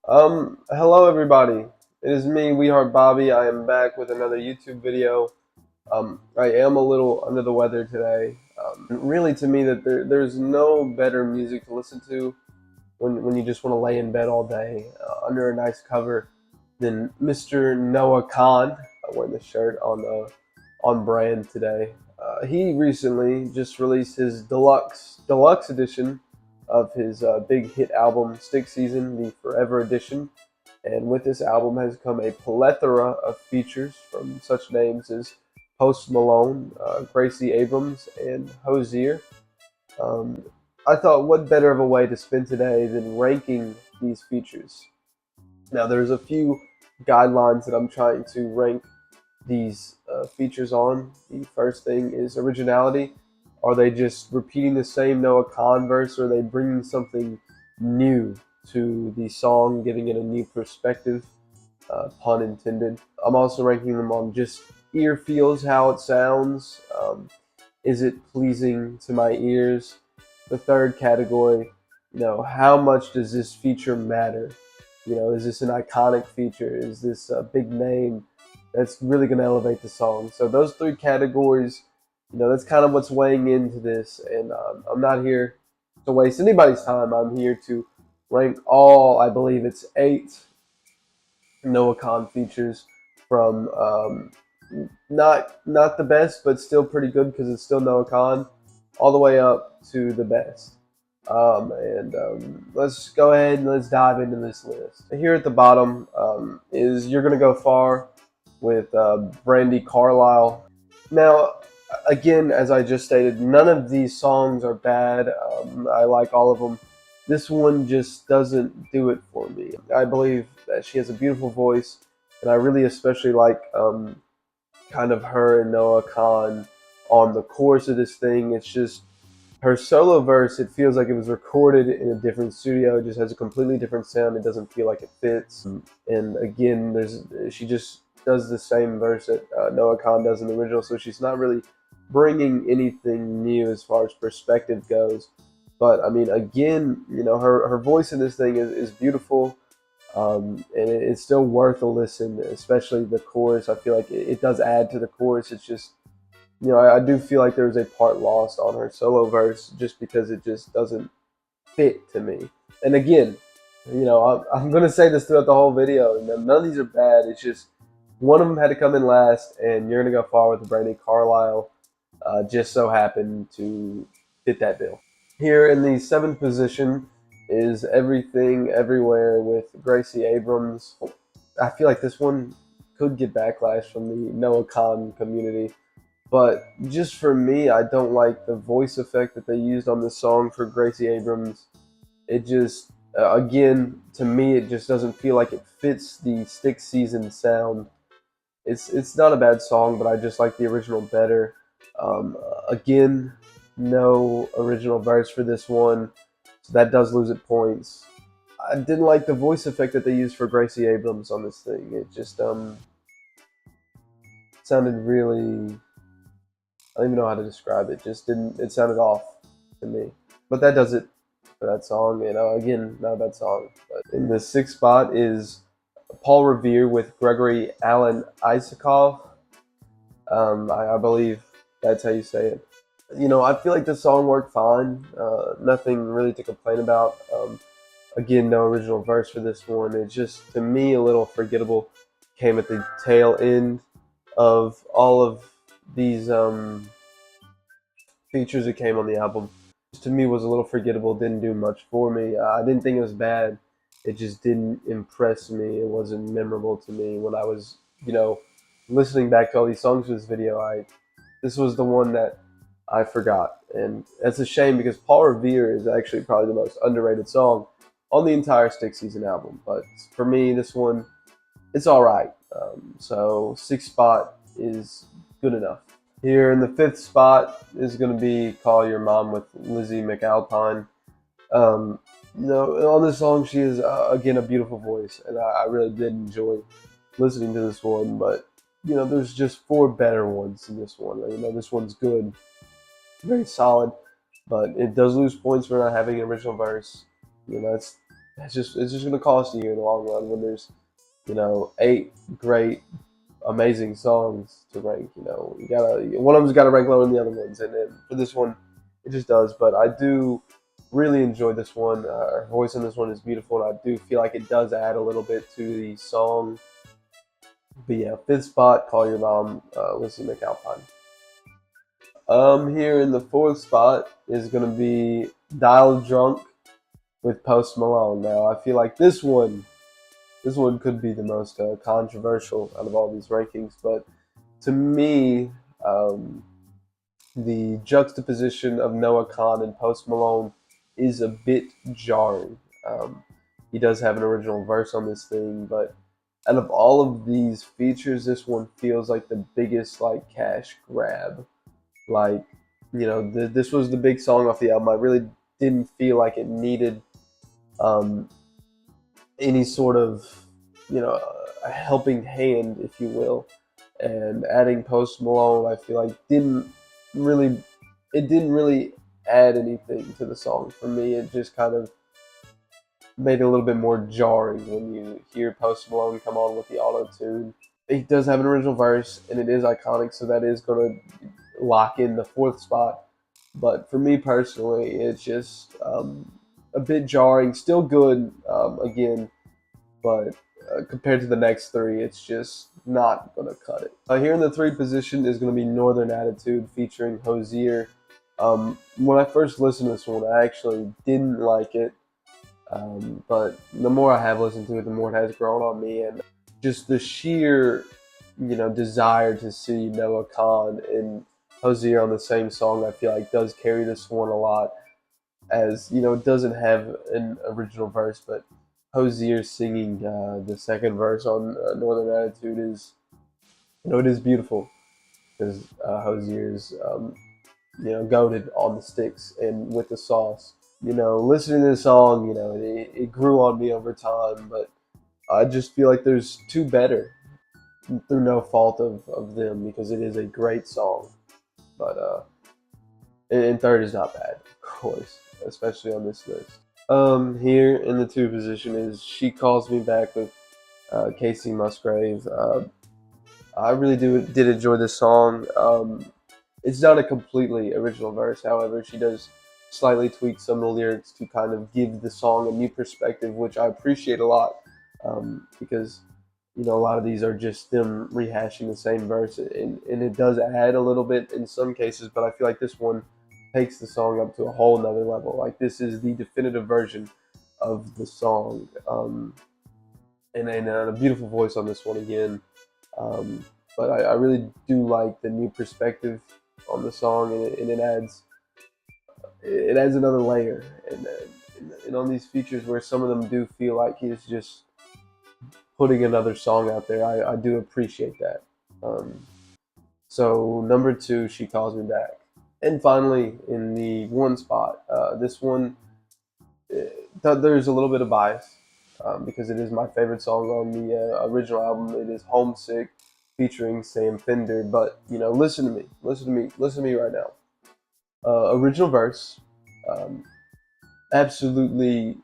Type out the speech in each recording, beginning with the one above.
Hello everybody. It is me, We Heart Bobby. I am back with another YouTube video. I am a little under the weather today. Really, to me, that there's no better music to listen to when you just want to lay in bed all day under a nice cover than Mr. Noah Kahan. I'm wearing the shirt on brand today. He recently just released his deluxe edition of his big hit album Stick Season, the Forever Edition. And with this album has come a plethora of features from such names as Post Malone, Gracie Abrams, and Hosier. Um, I thought, what better of a way to spend today than ranking these features? Now, there's a few guidelines that I'm trying to rank these features on. The first thing is originality. Are they just repeating the same Noah Kahan verse, or are they bringing something new to the song, giving it a new perspective? Pun intended. I'm also ranking them on just ear feels, how it sounds. Is it pleasing to my ears? The third category, how much does this feature matter? Is this an iconic feature? Is this a big name that's really going to elevate the song? So those three categories, that's kind of what's weighing into this. And I'm not here to waste anybody's time. I'm here to rank all, I believe it's 8 Noah Kahan features from not the best, but still pretty good because it's still Noah Kahan, all the way up to the best. And let's go ahead and let's dive into this list. Here at the bottom is You're Gonna Go Far with Brandy Carlisle. Now, again, as I just stated, none of these songs are bad. I like all of them. This one just doesn't do it for me. I believe that she has a beautiful voice, and I really especially like kind of her and Noah Kahan on the chorus of this thing. It's just her solo verse. It feels like it was recorded in a different studio. It just has a completely different sound. It doesn't feel like it fits. And again, she just does the same verse that Noah Kahan does in the original, so she's not really bringing anything new as far as perspective goes. But I mean, again, her voice in this thing is beautiful, and it's still worth a listen, especially the chorus. I feel like it does add to the chorus. It's just, I do feel like there's a part lost on her solo verse just because it just doesn't fit to me. And again, I'm going to say this throughout the whole video. None of these are bad. It's just one of them had to come in last, and You're Gonna Go Far with Brandy Carlisle just so happened to fit that bill. Here in the 7th position is Everything Everywhere with Gracie Abrams. I feel like this one could get backlash from the Noah Kahan community, but just for me, I don't like the voice effect that they used on this song for Gracie Abrams. It just, again, to me, it just doesn't feel like it fits the Stick Season sound. It's not a bad song, but I just like the original better. Again, no original verse for this one, so that does lose it points. I didn't like the voice effect that they used for Gracie Abrams on this thing. It just sounded really, I don't even know how to describe it. Just didn't. It sounded off to me. But that does it for that song. Again, not a bad song. But in the 6th spot is Paul Revere with Gregory Alan Isakov. I believe that's how you say it. I feel like the song worked fine. Nothing really to complain about. Again, no original verse for this one. It's just, to me, a little forgettable. Came at the tail end of all of these features that came on the album. Just, to me, was a little forgettable. Didn't do much for me. I didn't think it was bad. It just didn't impress me. It wasn't memorable to me when I was, listening back to all these songs for this video. This was the one that I forgot, and that's a shame because Paul Revere is actually probably the most underrated song on the entire Stick Season album. But for me, this one, it's all right. So 6th spot is good enough. Here in the 5th spot is going to be Call Your Mom with Lizzy McAlpine. On this song, she is, again, a beautiful voice, and I really did enjoy listening to this one. But, there's just 4 better ones than this one. This one's good, very solid, but it does lose points for not having an original verse. That's it's just gonna cost you in the long run when there's, 8 great, amazing songs to rank. You gotta one of them's got to rank lower than the other ones, and then for this one, it just does. But I do really enjoy this one. Her voice on this one is beautiful, and I do feel like it does add a little bit to the song. But yeah, fifth spot, Call Your Mom, Lizzy McAlpine. Here in the fourth spot is gonna be Dial Drunk with Post Malone. Now I feel like this one could be the most controversial out of all these rankings, but to me, um, the juxtaposition of Noah Kahan and Post Malone is a bit jarring. He does have an original verse on this thing, but out of all of these features, this one feels like the biggest like cash grab. Like, this was the big song off the album. I really didn't feel like it needed um, any sort of, a helping hand, if you will. And adding Post Malone, I feel like really, it didn't really add anything to the song for me. It just kind of made it a little bit more jarring when you hear Post Malone come on with the auto tune. He does have an original verse, and it is iconic, so that is going to lock in the fourth spot. But for me personally, it's just a bit jarring. Still good, again, but compared to the next three, it's just not going to cut it. Here in the three position is going to be Northern Attitude featuring Hosier. When I first listened to this one, I actually didn't like it, but the more I have listened to it, the more it has grown on me, and just the sheer, desire to see Noah Khan and Hosier on the same song, I feel like does carry this one a lot. As it doesn't have an original verse, but Hosier singing the second verse on Northern Attitude is, it is beautiful because Hosier's, goaded on the sticks and with the sauce. Listening to the song, it grew on me over time, but I just feel like there's two better through no fault of them because it is a great song. But and third is not bad, of course, especially on this list. Here in the two position is She Calls Me Back with Casey Musgrave. I really did enjoy this song. It's not a completely original verse, however, she does slightly tweak some of the lyrics to kind of give the song a new perspective, which I appreciate a lot because a lot of these are just them rehashing the same verse, and it does add a little bit in some cases, but I feel like this one takes the song up to a whole nother level. Like, this is the definitive version of the song, and a beautiful voice on this one again. Um, but I really do like the new perspective on the song, and it adds another layer, and on these features where some of them do feel like he's just putting another song out there, I do appreciate that. Um, so number two, She Calls Me Back, and finally in the one spot, this one there's a little bit of bias because it is my favorite song on the original album. It is Homesick featuring Sam Fender. But listen to me, listen to me right now. Original verse, um, absolutely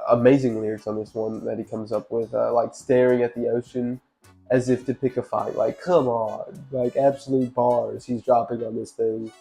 amazing lyrics on this one that he comes up with, like staring at the ocean as if to pick a fight. Like, come on, like absolute bars he's dropping on this thing.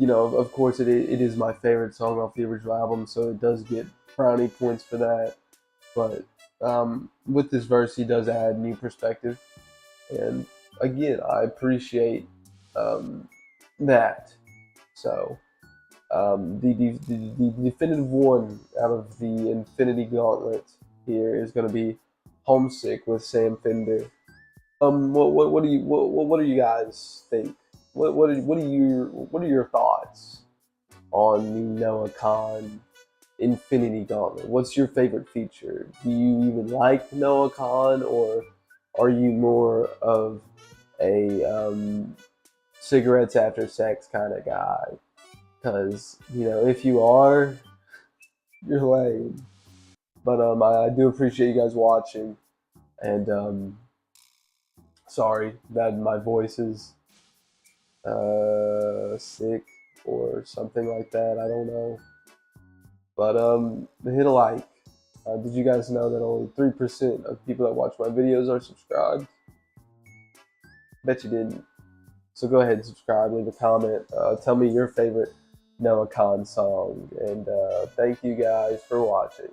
Of course, it is my favorite song off the original album, so it does get brownie points for that. But with this verse, he does add new perspective, and again, I appreciate um, that. So the definitive one out of the Infinity Gauntlet here is going to be Homesick with Sam Fender. What do you guys think? What are your thoughts on the Noah Khan Infinity Gauntlet? What's your favorite feature? Do you even like Noah Khan, or are you more of a cigarettes after sex kind of guy? Because if you are, you're lame. But I do appreciate you guys watching, and sorry that my voice is sick or something like that. I don't know. But hit a like, Did you guys know that only 3% of people that watch my videos are subscribed? Bet you didn't. So go ahead and subscribe, leave a comment, tell me your favorite Noah Kahan song, and thank you guys for watching.